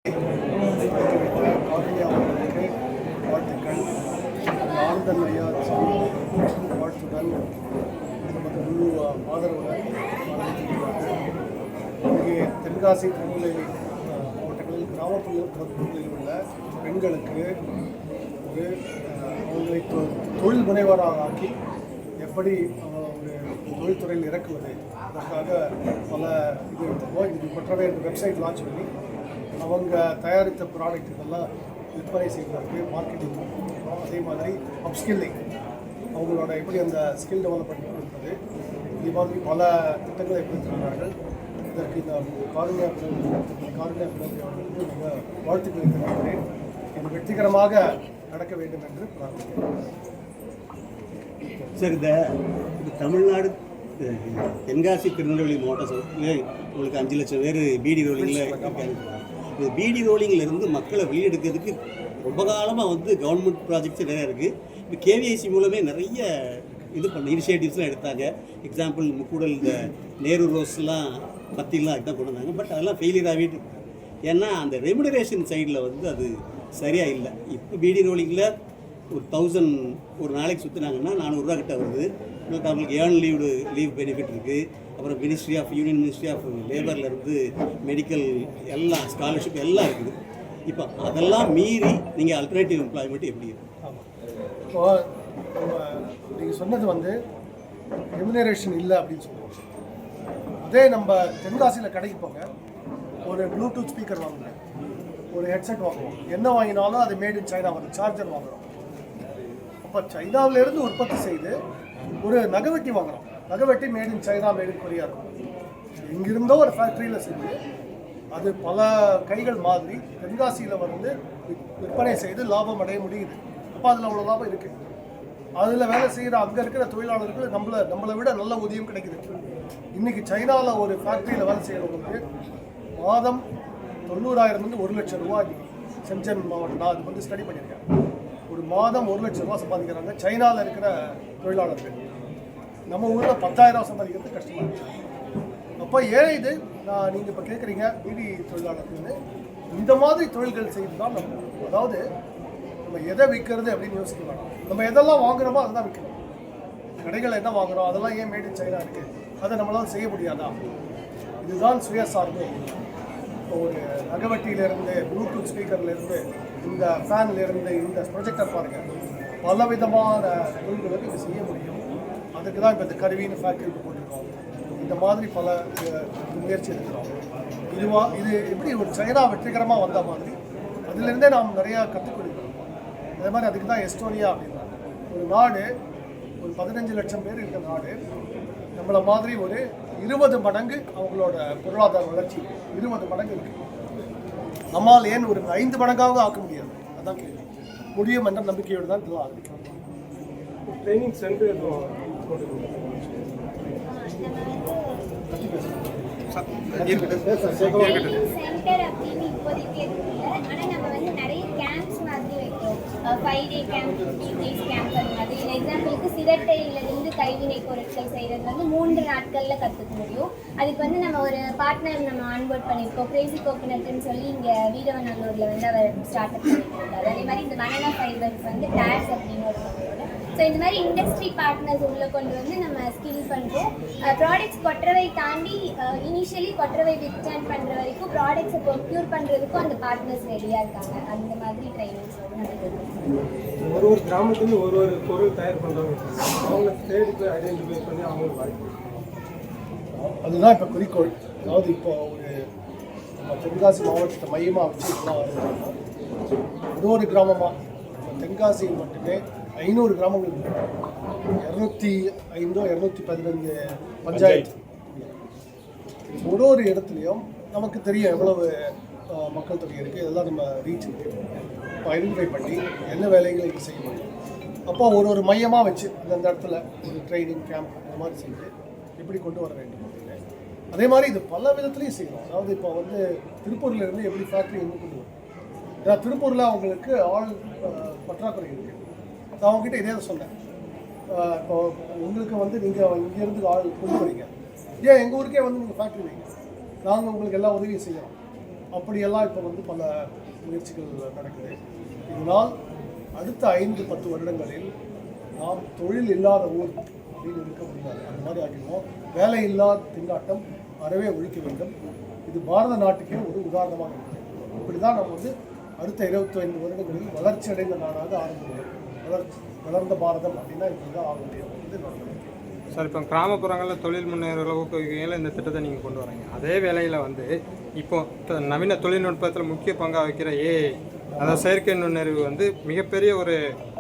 காவிரி அவர்களுக்கு வாழ்த்துக்கள். ஆறுதல் ஐயா வாழ்த்துடன் நமது முழு ஆதரவுடன் வரவேற்கிறார்கள். இங்கே தென்காசி திருநெல்வேலி மாவட்டங்களில் கிராமப்புறங்களில் உள்ள பெண்களுக்கு ஒரு அவங்களை தொழில் முனைவராக ஆக்கி எப்படி ஒரு தொழில்துறையில் இறக்குவது அதற்காக பல இது எடுத்துருவோம். இதுக்கு மற்றவே வெப்சைட் லான்ச் பண்ணி அவங்க தயாரித்த ப்ராடக்ட்டுகள்லாம் விற்பனை செய்வதற்கு மார்க்கெட்டிங் பண்ணுறோம். அதே மாதிரி அப்ஸ்கில்லிங் அவங்களோட எப்படி அந்த ஸ்கில் டெவலப்மெண்ட் கொடுப்பது, இது மாதிரி பல திட்டங்களை ஏற்படுத்துகிறார்கள். இதற்கு இந்த காருண்யா அவர்களுக்கு மிக வாழ்த்துக்களை தெரிவிக்கிறேன். இது வெற்றிகரமாக நடக்க வேண்டும் என்று பிரார்த்திக்கிறேன். சார், இந்த தமிழ்நாடு தென்காசி திருநெல்வேலி மாவட்டம் உங்களுக்கு 5 லட்சம் பேர் பீடி ரோலிங்கில் இருக்காங்க. இந்த பீடி ரோலிங்கிலேருந்து மக்களை வெளியெடுக்கிறதுக்கு ரொம்ப காலமாக கவர்மெண்ட் ப்ராஜெக்ட்ஸ் நிறையா இருக்குது. இப்போ கேவிஐசி மூலமே நிறைய இனிஷியேட்டிவ்ஸ்லாம் எடுத்தாங்க. எக்ஸாம்பிள் முக்கூடல் இந்த நேரு ரோஸ்லாம் பற்றிலாம் அதுதான் கொண்டு வந்தாங்க. பட் அதெல்லாம் ஃபெயிலியர் ஆகிட்டு, ஏன்னா அந்த ரெமுனரேஷன் சைடில் அது சரியாக இல்லை. இப்போ பீடி ரோலிங்கில் ஒரு 1000 ஒரு நாளைக்கு சுற்றினாங்கன்னா 400 ரூபா கிட்ட வருது. அவங்களுக்கு ஏர்ன் லீவ் பெனிஃபிட் இருக்குது. அப்புறம் யூனியன் மினிஸ்ட்ரி ஆஃப் லேபர்லேருந்து மெடிக்கல் எல்லாம் ஸ்காலர்ஷிப் எல்லாம் இருக்குது. இப்போ அதெல்லாம் மீறி நீங்கள் அல்டர்னேட்டிவ் எம்ப்ளாய்மெண்ட் எப்படி இருக்குது? இப்போ நீங்கள் சொன்னது ரெமுனரேஷன் இல்லை அப்படின்னு சொல்லுவோம். அதே நம்ம தென்காசியில் கடைக்கு போங்க, ஒரு ப்ளூடூத் ஸ்பீக்கர் வாங்குறேன், ஒரு ஹெட்செட் வாங்குவோம். என்ன வாங்கினாலும் அது மேட் இன் சைனா சார்ஜர் வாங்குகிறோம். அப்போ சைனாவிலேருந்து உற்பத்தி செய்து ஒரு நகைவெட்டி வாங்குகிறோம். நகைவெட்டி made in China, made in Korea இருக்கும். இங்கிருந்தோ ஒரு ஃபேக்ட்ரியில் செஞ்சு அது பல கைகள் மாதிரி தென்காசியில் விற்பனை செய்து லாபம் அடைய முடியுது. அப்போ அதில் அவ்வளோ லாபம் இருக்குது. அதில் வேலை செய்கிற அங்கே இருக்கிற தொழிலாளர்கள் நம்மளை விட நல்ல ஊதியம் கிடைக்குது. இன்றைக்கி சைனாவில் ஒரு ஃபேக்ட்ரியில் வேலை செய்கிறவங்களுக்கு மாதம் 90,000 1 லட்சம் ரூபா. சென்சன் மாவட்டம் நான் அது ஸ்டடி பண்ணியிருக்கேன். ஒரு மாதம் 1 லட்சம் ரூபா சம்பாதிக்கிறாங்க சைனாவில் இருக்கிற தொழிலாளர்கள். நம்ம ஊரில் 10,000 சம்பாதிக்கிறது கஷ்டமாக இருக்குது. அப்போ ஏன் இது நீங்கள் இப்போ கேட்குறீங்க பீடி தொழிலாளர்கள்னு, இந்த மாதிரி தொழில்கள் செய்து தான் அதாவது நம்ம எதை விற்கிறது அப்படின்னு யோசிக்க வேணாம். நம்ம எதெல்லாம் வாங்குகிறோமோ அதை தான் விற்கணும். கடைகள் என்ன வாங்குகிறோம் அதெல்லாம் ஏன் மேட் இன் சைனா இருக்குது, அதை நம்மளால் செய்ய முடியாதா? இதுதான் சுயசார்பு. ஒரு நகவட்டியிலேருந்து, ப்ளூடூத் ஸ்பீக்கர்லேருந்து, இந்த ஃபேன்லேருந்து, இந்த ப்ரொஜெக்டர் பாருங்கள், பல விதமான தொழில்களுக்கு இது செய்ய முடியும். அதுக்கு தான் இப்போ இந்த கருவின்னு ஃபேக்ட்ரிக்கு போட்டிருக்கோம். இந்த மாதிரி பல முயற்சி எடுக்கிறோம். இது எப்படி ஒரு சைனா வெற்றிகரமாக வந்த மாதிரி அதிலிருந்தே நாம் நிறையா கற்றுக்கொடுக்கிறோம். அதே மாதிரி அதுக்கு தான் எஸ்டோனியா அப்படின்னா ஒரு நாடு, ஒரு 15 லட்சம் பேர் இருக்கிற நாடு, நம்மளை மாதிரி ஒரு 20 மடங்கு அவங்களோட பொருளாதார வளர்ச்சி 20 மடங்கு இருக்குது. நம்மால் ஏன் ஒரு 5 மடங்காக ஆக்க முடியாது? அதான் கேள்வி. முடியும் என்ற நம்பிக்கையோடு தான் இதெல்லாம் ஆரம்பிக்கிறோம். ட்ரைனிங் சென்டர் சென்டர் அப்படின்னு இப்போதைக்கு இருக்குல்ல. ஆனால் நம்ம நிறைய கேம்ப்ஸ் மாதிரி வைக்கிறோம். 5 டே கேம்ப், 15 டேஸ் கேம்ப் அது மாதிரி. எக்ஸாம்பிளுக்கு சிதட்டையிலிருந்து கைவினை பொருட்கள் செய்கிறது 3 நாட்களில் கற்றுக்க முடியும். அதுக்கு நம்ம ஒரு பார்ட்னர் ஆன்போர்ட் பண்ணியிருக்கோம். கிரேசி கோகனட்னு சொல்லி இங்கே வீரவநல்லூரில் அவர் ஸ்டார்ட் அப் பண்ணியிருக்காரு. அதே மாதிரி இந்த பனானா ஃபைபர்ஸ் டேட்ஸ் அப்படின்னு ஒரு மக்களோட. ஸோ இந்த மாதிரி இண்டஸ்ட்ரி பார்ட்னர்ஸ் உள்ளே கொண்டு நம்ம ஸ்கில் பண்ணுறோம். ப்ராடக்ட்ஸ் கொற்றவை தாண்டி இனிஷியலி கொற்றவை ரிட்டர்ன் பண்ணுற வரைக்கும் ப்ராடக்ட்ஸை ப்ரொக்யூர் பண்ணுறதுக்கும் அந்த பார்ட்னர்ஸ் ரெடியாக இருக்காங்க. அந்த மாதிரி ட்ரைனிங்ஸ் ஒரு கிராமத்துலேருந்து ஒரு பொருள் தயார் பண்ணுறவங்க அவங்க தேடி போய் ஐடென்டிஃபை பண்ணி அவங்களுக்கு வாய்ப்பு. அதுதான் இப்போ குறிக்கோள். அதாவது இப்போ ஒரு தென்காசி மாவட்டத்தை மையமாக வச்சு ஒரு கிராமமாக தென்காசி மட்டுமே 500 கிராமங்கள் இருக்கு. 205 215 பஞ்சாயத்து. ஒரு இடத்துலையும் நமக்கு தெரியும் எவ்வளவு மக்கள் தொகை இருக்குது, இதெல்லாம் நம்ம ரீச் இப்போ ஐடென்டிஃபை பண்ணி என்ன வேலைகளை இங்கே செய்ய முடியும். அப்போ ஒரு மையமாக வச்சு அந்த இடத்துல ஒரு ட்ரைனிங் கேம்ப் அந்த மாதிரி செய்து எப்படி கொண்டு வர வேண்டும் அப்படின்னு. அதே மாதிரி இது பல விதத்துலையும் செய்யணும். அதாவது இப்போ திருப்பூர்லேருந்து எப்படி ஃபேக்ட்ரி கொண்டு வரும். ஏன்னா திருப்பூரில் அவங்களுக்கு ஆள் பற்றாக்குறை இருக்குது. நான் அவங்ககிட்ட இதே சொன்னேன். இப்போ உங்களுக்கு நீங்கள் இங்கேருந்து ஆள் கொண்டு வரீங்க, ஏன் எங்கள் ஊருக்கே நீங்கள் ஃபேக்ட்ரி வைங்க, நாங்கள் உங்களுக்கு எல்லா உதவியும் செய்யலாம். அப்படியெல்லாம் இப்போ வந்து பல முயற்சிகள் நடக்குது. இதனால் அடுத்த 5-10 வருடங்களில் நாம் தொழில் இல்லாத ஊர் அப்படின்னு இருக்க முடியாது. அந்த மாதிரி ஆகிடுவோம். வேலை இல்லாத திண்டாட்டம் அறவே ஒழிக்க வேண்டும். இது பாரத நாட்டுக்கே ஒரு உதாரணமாக இருக்குது. இப்படி தான் நம்ம வந்து அடுத்த 25 வருடங்களில் வளர்ச்சி அடைந்த நாடாக ஆரம்பிக்கும். வளர்ந்த பாரதம் அப்படின்னா இப்படி தான் ஆக முடியும் வந்து நடந்தது. சார், இப்போ கிராமப்புறங்களில் தொழில் முன்னேறல ஊக்குவிக்கையில் இந்த திட்டத்தை நீங்கள் கொண்டு வரீங்க. அதே வேளையில் வந்து இப்போ நவீன தொழில்நுட்பத்தில் முக்கிய பங்காக வைக்கிற அதாவது செயற்கை நுண்ணறிவு வந்து மிகப்பெரிய ஒரு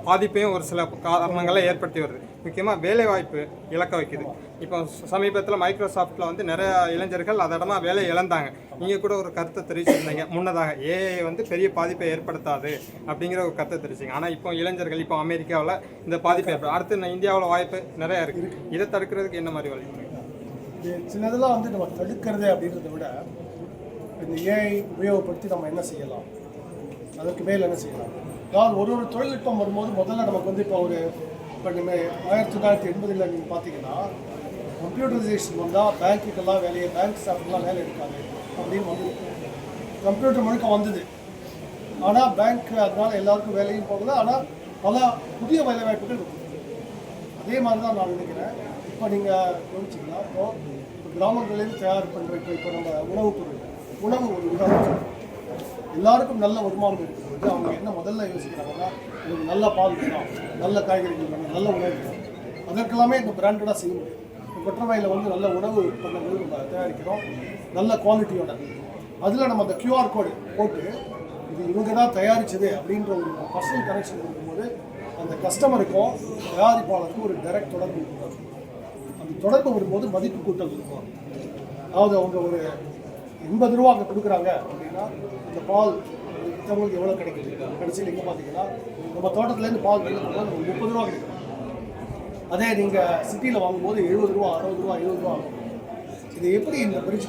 பாதிப்பையும் ஒரு சில காரணங்களை ஏற்படுத்தி வருது. முக்கியமாக வேலைவாய்ப்பு இழக்க வைக்குது. இப்போ சமீபத்தில் மைக்ரோசாஃப்ட்டில் வந்து நிறைய இளைஞர்கள் அதடமா வேலை இழந்தாங்க. நீங்கள் கூட ஒரு கருத்தை தெரிவிச்சிருந்தீங்க முன்னதாக, ஏஐ வந்து பெரிய பாதிப்பை ஏற்படுத்தாது அப்படிங்கிற ஒரு கருத்தை தெரிவிச்சிங்க. ஆனால் இப்போ இளைஞர்கள் இப்போ அமெரிக்காவில் இந்த பாதிப்பை அடுத்து இந்தியாவில் வாய்ப்பு நிறையா இருக்குது. இதை தடுக்கிறதுக்கு என்ன மாதிரி வழிமுறை? இது சிலதெல்லாம் வந்து நம்ம தடுக்கிறது அப்படின்றத விட இந்த ஏஐ உபயோகப்படுத்தி நம்ம என்ன செய்யலாம், அதற்கு மேல் என்ன செய்யலாம். அதாவது ஒரு தொழில்நுட்பம் வரும்போது முதல்ல நமக்கு வந்து இப்போ நீங்கள் 1980 நீங்கள் பார்த்தீங்கன்னா கம்ப்யூட்டரைசேஷன் வந்தால் பேங்க்குக்கெல்லாம் வேலையை பேங்க் ஸ்டாஃப்லாம் வேலை எடுக்காது அப்படின்னு வந்து கம்ப்யூட்டர் முழுக்க வந்தது. ஆனால் பேங்க் அதனால் எல்லாருக்கும் வேலையும் போகல. ஆனால் பல புதிய வேலை வாய்ப்புகள் இருக்குது. அதே மாதிரி தான் நான் நினைக்கிறேன். இப்போ நீங்கள் கவனிச்சிங்கன்னா இப்போ கிராமங்களில் தயார் பண்ணுற இப்போ நம்ம உணவு ஒரு உதாரணம். எல்லாருக்கும் நல்ல வருமானம் இருக்கும்போது அவங்க என்ன முதல்ல யோசிக்கிறாங்கன்னா, எனக்கு நல்ல பால் வேணும், நல்ல காய்கறிகள் வேணும், நல்ல உணவு வேணும். அதற்கெல்லாமே இந்த பிராண்டடாக செய்ய முடியும். இப்போ கொற்றவையில் வந்து நல்ல உணவு உற்பத்திகள் நம்ம தயாரிக்கிறோம், நல்ல குவாலிட்டியோட. அதில் நம்ம அந்த QR கோடு போட்டு இது இவங்க தான் தயாரித்தது அப்படின்ற ஒரு பர்சனல் கனெக்ஷன் கொடுக்கும்போது அந்த கஸ்டமருக்கும் தயாரிப்பாளருக்கும் ஒரு டைரக்ட் தொடர்பு இருக்கும். அந்த தொடர்பு வரும்போது மதிப்பு கூட்டல் இருக்கும். அதாவது அவங்க ஒரு 80 ரூபா அங்கே கொடுக்குறாங்க அப்படின்னா இந்த பால் மற்றவங்களுக்கு எவ்வளோ கிடைக்குது. கடைசியில் எங்கே பார்த்தீங்கன்னா நம்ம தோட்டத்துலேருந்து பால் கிடைக்கும்போது 30 ரூபா கிடைக்கும். அதே நீங்கள் சிட்டியில் வாங்கும்போது 70 ரூபா, 60 ரூபா, 20 ரூபா ஆகும். இது எப்படி இந்த பிரிட்ஜ்